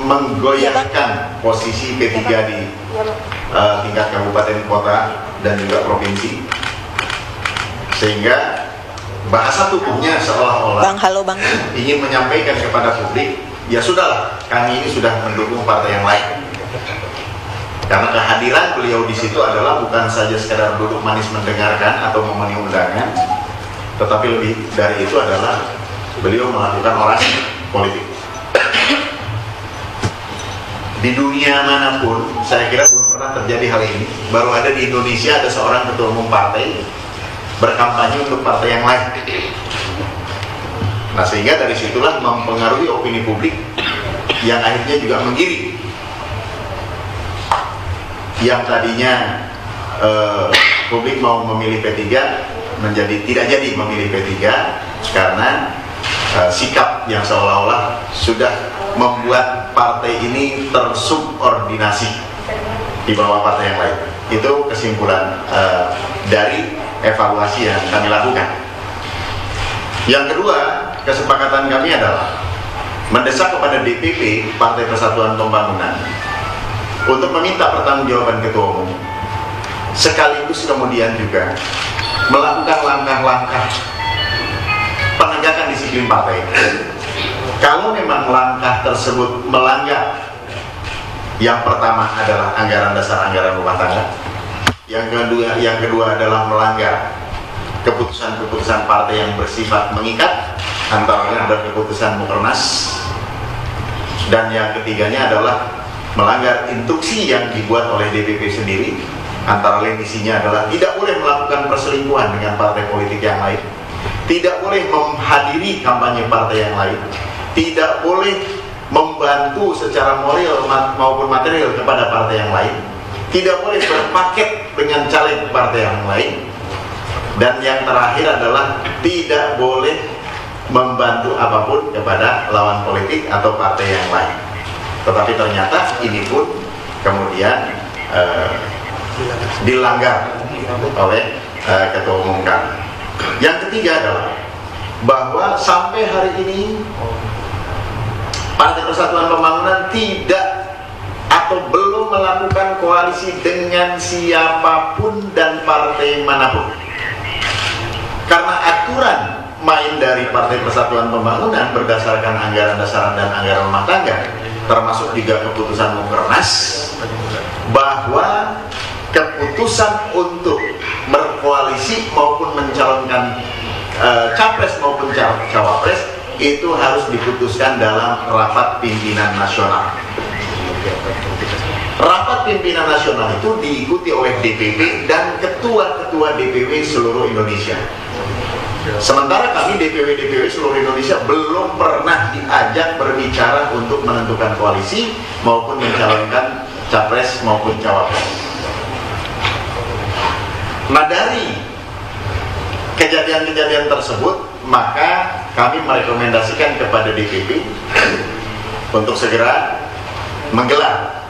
menggoyahkan posisi P3 di tingkat kabupaten kota dan juga provinsi, sehingga bahasa tubuhnya seolah-olah ingin menyampaikan kepada publik, ya sudahlah, kami ini sudah mendukung partai yang lain. Karena kehadiran beliau di situ adalah bukan saja sekedar duduk manis mendengarkan atau memenuhi undangan, tetapi lebih dari itu adalah beliau melakukan orasi politik. Di dunia manapun, saya kira belum pernah terjadi hal ini. Baru ada di Indonesia ada seorang ketua umum partai berkampanye untuk partai yang lain. Nah, sehingga dari situlah mempengaruhi opini publik yang akhirnya juga menggiring. Yang tadinya publik mau memilih P3 menjadi tidak jadi memilih P3 karena sikap yang seolah-olah sudah membuat partai ini tersubordinasi di bawah partai yang lain. Itu kesimpulan dari evaluasi yang kami lakukan. Yang kedua, kesepakatan kami adalah mendesak kepada DPP Partai Persatuan Pembangunan untuk meminta pertanggungjawaban Ketua Umum, sekaligus kemudian juga melakukan langkah-langkah penegakan disiplin partai. Kalau memang langkah tersebut melanggar, yang pertama adalah anggaran dasar anggaran rumah tangga, yang kedua adalah melanggar keputusan-keputusan partai yang bersifat mengikat, antara lain ada keputusan Mukernas, dan yang ketiganya adalah melanggar instruksi yang dibuat oleh DPP sendiri, antara lain isinya adalah tidak boleh melakukan perselingkuhan dengan partai politik yang lain, tidak boleh menghadiri kampanye partai yang lain, tidak boleh membantu secara moral maupun material kepada partai yang lain, tidak boleh berpaket dengan caleg partai yang lain, dan yang terakhir adalah tidak boleh membantu apapun kepada lawan politik atau partai yang lain. Tetapi ternyata ini pun kemudian dilanggar oleh Ketua Umum kami. Yang ketiga adalah bahwa sampai hari ini Partai Persatuan Pembangunan tidak atau belum melakukan koalisi dengan siapapun dan partai manapun. Karena aturan main dari Partai Persatuan Pembangunan berdasarkan anggaran dasar dan anggaran rumah tangga, termasuk juga keputusan Mukernas, bahwa keputusan untuk berkoalisi maupun mencalonkan capres maupun cawapres itu harus diputuskan dalam rapat pimpinan nasional. Rapat pimpinan nasional itu diikuti oleh DPP dan ketua-ketua DPW seluruh Indonesia. Sementara kami DPW seluruh Indonesia belum pernah diajak berbicara untuk menentukan koalisi maupun mencalonkan capres maupun cawapres. Nah, dari kejadian-kejadian tersebut, maka kami merekomendasikan kepada DPP untuk segera menggelar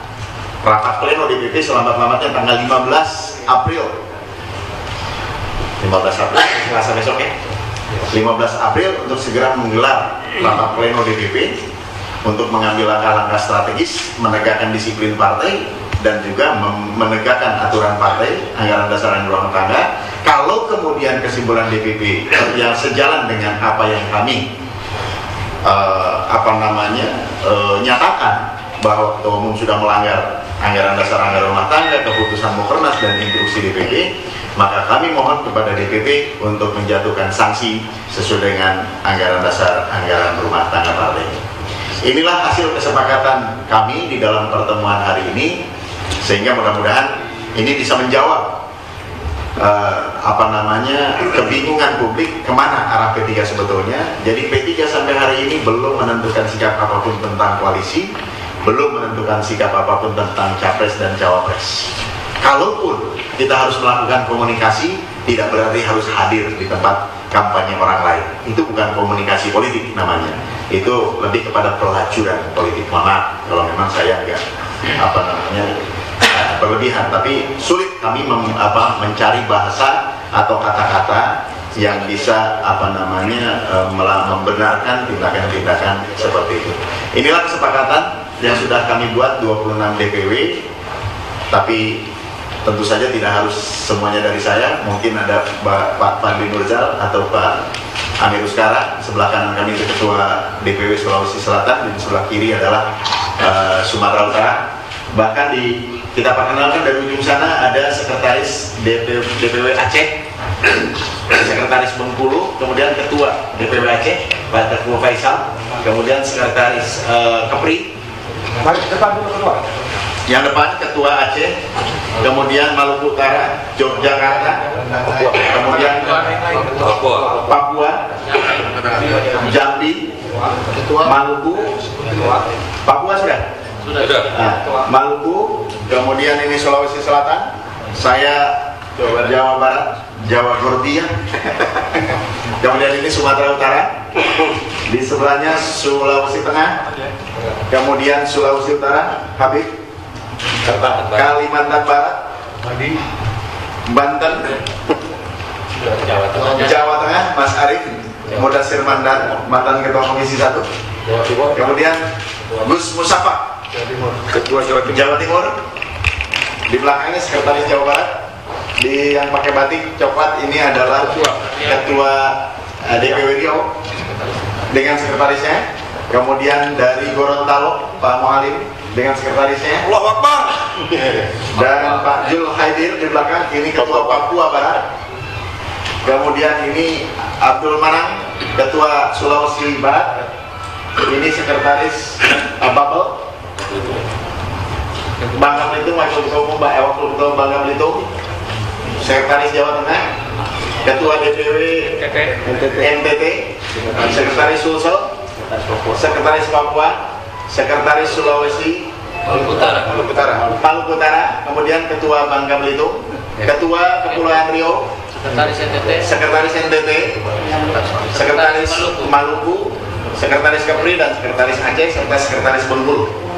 rapat pleno DPP selambat-lambatnya tanggal 15 April. 15 April, Selasa besok ya. 15 April untuk segera menggelar rapat pleno DPP untuk mengambil langkah-langkah strategis, menegakkan disiplin partai dan juga menegakkan aturan partai, anggaran dasar dan rumah tangga. Kalau kemudian kesimpulan DPP yang sejalan dengan apa yang kami nyatakan bahwa Ketua Umum sudah melanggar anggaran dasar anggaran rumah tangga, keputusan Mukernas dan instruksi DPP, maka kami mohon kepada DPP untuk menjatuhkan sanksi sesuai dengan anggaran dasar anggaran rumah tangga partai. Inilah hasil kesepakatan kami di dalam pertemuan hari ini, sehingga mudah-mudahan ini bisa menjawab kebingungan publik kemana arah P3 sebetulnya. Jadi P3 sampai hari ini belum menentukan sikap apapun tentang koalisi, belum menentukan sikap apapun tentang capres dan cawapres. Kalaupun kita harus melakukan komunikasi, tidak berarti harus hadir di tempat kampanye orang lain. Itu bukan komunikasi politik namanya. Itu lebih kepada pelacuran politik. Maaf kalau memang saya agak berlebihan, tapi sulit kami mencari bahasa atau kata-kata yang bisa membenarkan tindakan-tindakan seperti itu. Inilah kesepakatan yang sudah kami buat 26 DPW, tapi tentu saja tidak harus semuanya dari saya. Mungkin ada Pak Fadli Nurzal atau Pak Amir Uskara. Sebelah kanan kami itu Ketua DPW Sulawesi Selatan, di sebelah kiri adalah Sumatera Utara. Bahkan kita perkenalkan dari ujung sana ada Sekretaris DPW Aceh, Sekretaris Bengkulu, kemudian Ketua DPW Aceh Pak Teguh Faisal, kemudian Sekretaris Kepri. Yang depan Ketua Aceh, kemudian Maluku Utara, Yogyakarta, kemudian Papua, Jambi, Maluku, Papua sudah. Nah, Maluku, kemudian ini Sulawesi Selatan, saya Jawa Barat, Jawa Gordia, kemudian ini Sumatera Utara, di sebelahnya Sulawesi Tengah, kemudian Sulawesi Utara, Habib, Kalimantan Barat, Banten, Jawa Tengah, Mas Arif, Mudasir Mandar, mantan Ketua Komisi 1, kemudian Gus Musafa, Ketua Jawa Timur, di belakangnya Sekretaris Jawa Barat, di yang pakai batik coklat ini adalah Ketua DPW Riau dengan sekretarisnya, kemudian dari Gorontalo Pak Muhalim dengan sekretarisnya, Allahu Akbar, dan Pak Jul Haidir di belakang ini Ketua Papua Barat, kemudian ini Abdul Manang Ketua Sulawesi Barat, ini sekretaris Babel Bangka Belitung, Wakil Ketua Umum Wakil Ketua Bangka Belitung, Sekretaris Jawa Tengah, Ketua DPW NTT, Sekretaris Sulsel, Sekretaris Papua, Sekretaris Sulawesi Maluku Utara, kemudian Ketua Bangka Belitung, Ketua Kepulauan Riau, Sekretaris NTT, Sekretaris Maluku, Sekretaris Kepri, dan Sekretaris Aceh, serta Sekretaris Bengkulu.